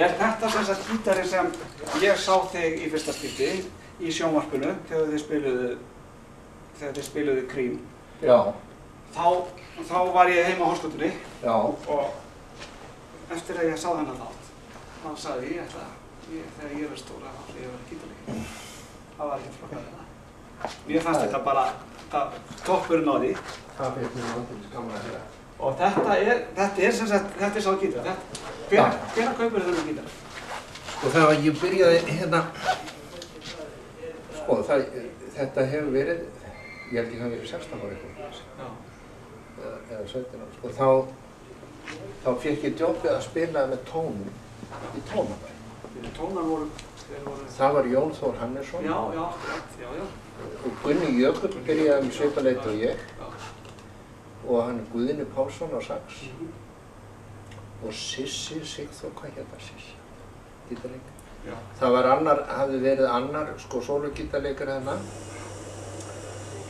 þetta sem sagt gítarinn sem ég sá þig í fyrsta skipti í sjónvarpinu þegar þið spiluðu Cream? Já. Þá var ég heima á Hornskútunni. Já. Og eftir að ég sá þennan þátt, þá sagði ég þegar ég er stóra þá ég verið gítarleikari. Það var ekkert flokkað við það. Mér fannst þetta bara toppurinn á því. Það finnst mér náttúrulega gaman að heyra. Og þetta er sem sagt, þetta er sá gítar. Hvenær kaupirðu þennan gítar? Sko þegar ég byrjaði hérna, sko þetta hefur verið, ég held ég hafi verið 16 ára eitthvað. Já. Eða 17 ára. Sko þá fékk ég jobbið að spila með tónum í Tónabæ. Tónar voru... Það var Jón Þór Hannesson. Já. Og Gunni Jökull byrjaði með svipað leyti og ég. Og hann Guðni Pálsson á sax. Og Sissi Sigþór, hvað hérna Sissi? Gítarleikari. Já. Það var hafði verið annar, sko, sólugítarleikari hérna.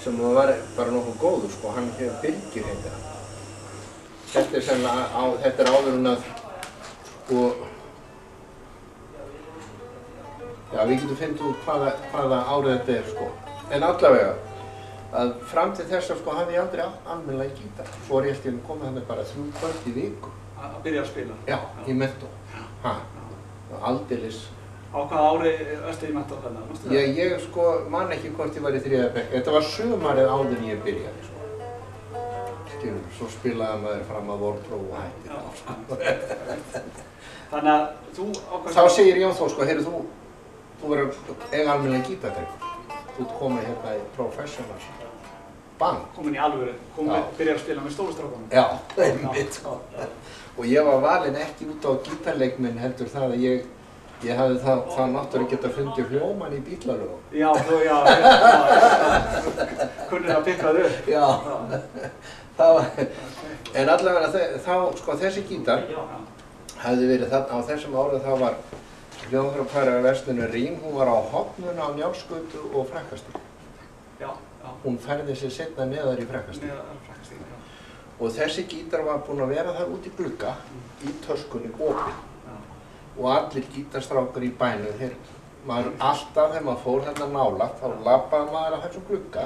Sem var bara nokkuð góður, sko, hann hefur Birgir heitir hann. Þetta er sennilega, þetta er áður en að, sko, já, við getum fundið út hvaða árið þetta er, sko. En allavega, að fram til þess að, sko, hafði ég aldrei almennilega gítar. Svo er ég eftir að koma þannig bara 3 kvöld í viku. Að byrja að spila? Já, í mentó. Aldeilis. Á hvaða ári ertu í mentó þarna? Ég, sko, man ekki hvort ég var í 3. bekk. Þetta var sumarið áður en ég byrjaði, sko. Svo spilaði maður fram að vorpróf og hætti þá, sko. Þannig að þú ákvæmst... Þá segir Jón Þór, sko, heyrðu, þú verður eiga almennilega gítarleikari. Þú ert komið hérna í professional band. Komin í alvöru, byrjar að spila með stóru strákunum. Já, einmitt, sko. Og ég var valinn ekki út á gítarleik minn heldur það að ég hafði það náttúrulega getað fundið hljóman í bílalögum. Já, kunnir að pikka þau upp. Já. En allavega þá, sko, þessi gítar hefði verið þarna á þessum árið, þá var hljóðfærarverslunum Rím, hún var á Horninu á Njálsgötu og Frakkastíg. Hún færði sig seinna neðar í Frakkastíg. Og þessi gítar var búinn að vera þar út í glugga, í töskunni, opinn. Og allir gítarstrákar í bænum, alltaf þegar maður fór hérna nálægt, þá labbaði maður að þessum glugga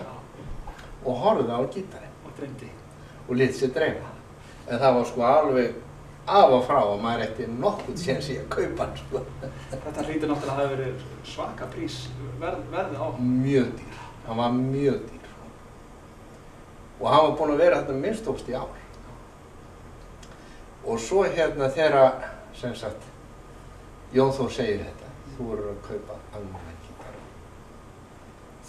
og horfði á gítarinn. Og dreymdi. Og lét sér dreyma. En það var sko alveg af og frá og maður ætti nokkuð séns í að kaupa hann, sko. Þetta hlýtur náttúrulega að hafa verið svaka prís, verðið á. Mjög dýr. Hann var mjög dýr. Og hann var búinn að vera hérna minnst óst í ár. Og svo hérna þegar, sem sagt, Jón Þór segir þetta, þú verður að kaupa almennilega gítar.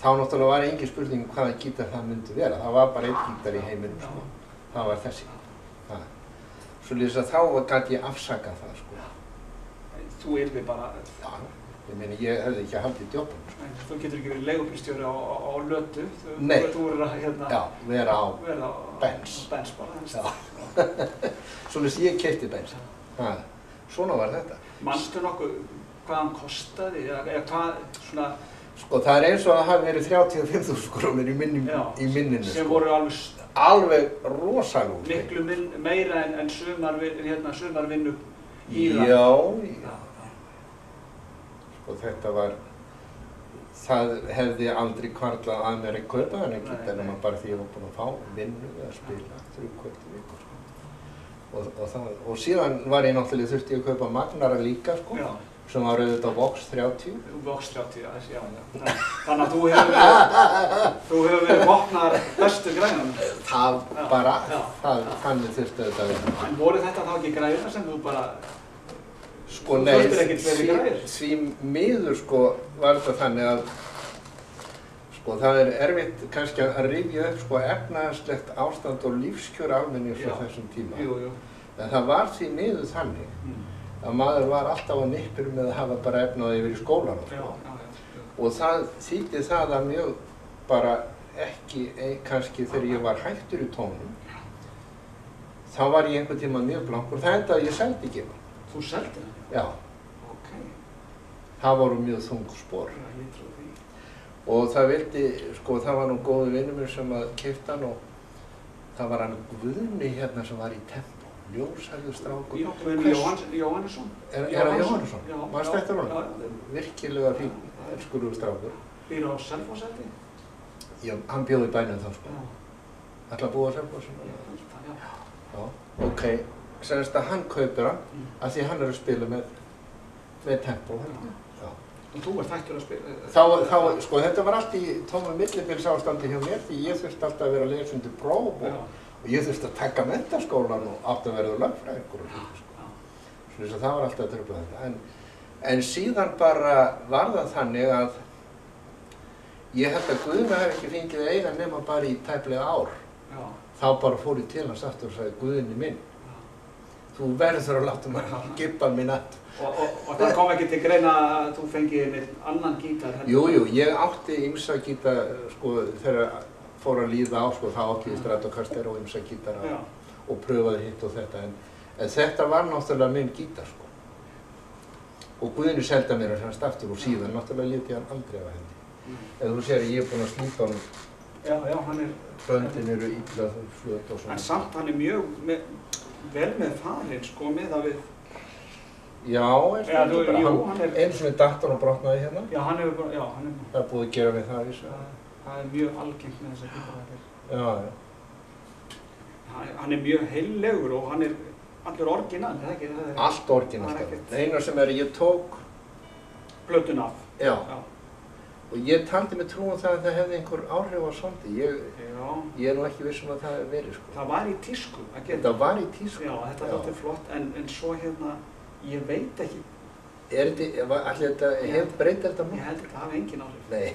Þá náttúrulega var engin spurning hvaða gítar það myndi vera. Það var bara einn gítar í heiminum, sko. Það var þessi. Svoleiðis að þá gat ég afsakað það, sko. Þú yrði bara... Já, ég meina, ég hefði ekki haldið djópum, sko. Þú getur ekki verið leigubílstjóri á lötu. Nei. Þú verður að, hérna... Já, vera á Benz. Benz bara, já. Svoleiðis ég keypti Benz. Svona var þetta. Manstu nokkuð hvað hann kostaði, eða hvað, svona... Sko, það er eins og að það hafi verið 35.000 krónur í minninu, sko. Sem voru alveg rosalega. Miklu meira en sumarvinnu Íra. Já. Sko, þetta var... Það hefði aldrei hvarflað að mér að kaupa þennan gítar nema bara því ég var búinn að fá vinnu við að spila 3 kvöld í viku, sko. Og síðan var ég náttúrulega þurfti að kaupa Magnara líka, sko. Já. Sem var auðvitað Vox 30. Vox 30, já. Þannig að þú hefur verið vopnaðar bestu græðunum. Það bara, þannig þurfti þetta að vera. En voru þetta þá ekki græðunar sem þú bara... Sko nei, því miður, sko, var þetta þannig að sko það er erfitt kannski að rifja upp, sko, efnahagslegt ástand og lífskjör almennings á þessum tíma. Jú. En það var því miður þannig að maður var alltaf á nippur með að hafa bara efnað yfir í skólanum, sko. Og það þýddi það að mjög bara ekki, kannski þegar ég var hættur í tónum, þá var ég einhvern tíma mjög blankur. Það endaði að ég seldi ekki hann. Þú seldi hann? Já. Ok. Það voru mjög þung spor. Já, ég trúi því. Og það vildi, sko, það var góður vinur minn sem að keypti hann og það var hann Guðni hérna sem var í Tempó. ljóshærður strákur. Jóhannesson. Er það Jóhannesson? Já. Manstu eftir honum? Virkilega fín, elskulegur strákur. Býr á Selfossi? Já, hann bjó í bænum þá sko. Ætla að búa á Selfossi? Já. Ok, semst að hann kaupir hann af því hann er að spila með Tempo. Já. Og þú ert hættur að spila? Þá, sko, þetta var allt í tómu millibilsástandi hjá mér því ég þurfti alltaf að vera að lesa undir próf og ég þurfti að taka menntaskólan og átti að vera lögfræðingur og svona, sko. Svona þess að það var alltaf að trufla þetta. En síðan bara var það þannig að ég held að Guðni hef ekki fengið að eiga nema bara í tæplega ár. Já. Þá bara fór ég til hans aftur og sagði, Guðni minn, þú verður að láta maður gippa minn aftur. Og það kom ekki til greina að þú fengið með annan gítar? Jú, ég átti ýmsa gítar, sko, þegar fór að líða á, sko, þá átti ég Stratocaster og ýmsa gítara og pröfaði hitt og þetta, en þetta var náttúrulega minn gítar, sko. Og Guðni seldi mér hans aftur og síðan náttúrulega lét ég hann aldrei af hendi. Eða þú sér, ég er búinn að slíta honum. Já, hann er... Böndin eru illa flöt og svona. En samt hann er mjög vel með farinn, sko, með að við... Já, eins og datt hann og brotnaði hérna. Já, hann er bara, Það er búið að gera við það í þessu. Það er mjög algengt með þessa gítarhættir. Já. Hann er mjög heillegur og hann er allur orginal, er það ekki? Allt orginal. Eina sem ég tók... Plötun af. Já. Og ég taldi mig trú það að það hefði einhver áhrif á sondi. Ég er nú ekki viss að það hefði verið, sko. Það var í tísku að gera. Þetta var í tísku. Já, þetta þótti flott, en svo hérna, ég veit ekki. Allir þetta, breytir þetta nú? Ég held þetta hafi engin áhrif. Nei.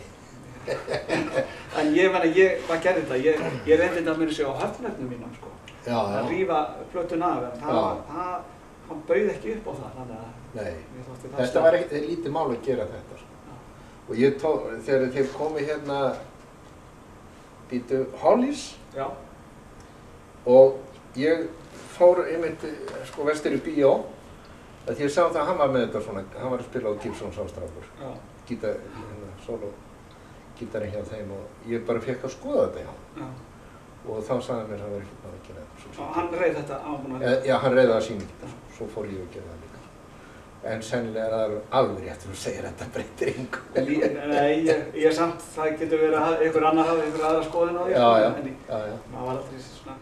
En hvað gerði þetta? Ég reyndi þetta að mér sér á höfnefnum mínum, sko. Já. Að rífa plötun af, en hann bauð ekki upp á það, þannig að... Nei. Þetta var ekkert lítið mál að gera þetta, sko. Og ég tók, þegar þeir komu hérna, Hollies. Já. Og ég fór einmitt, sko, vestur í bíó. Því ég sá það að hann var með þetta svona, hann var að spila á Gibson sástrákur. Já. Sóló-gítarinn hjá þeim og ég bara fekk að skoða þetta hjá. Já. Og þá sagði hann mér að það var ekkert að gera þetta. Og hann reið þetta á hún? Já, hann reiði það að sína gítar. Svo fór ég að gera það líka. En sennilega er það alveg rétt þú segir að þetta breytir engu. Nei, ég samt, það getur verið að einhver annar hafi einhver aðra skoðun á því. Já. Það var aldrei svona...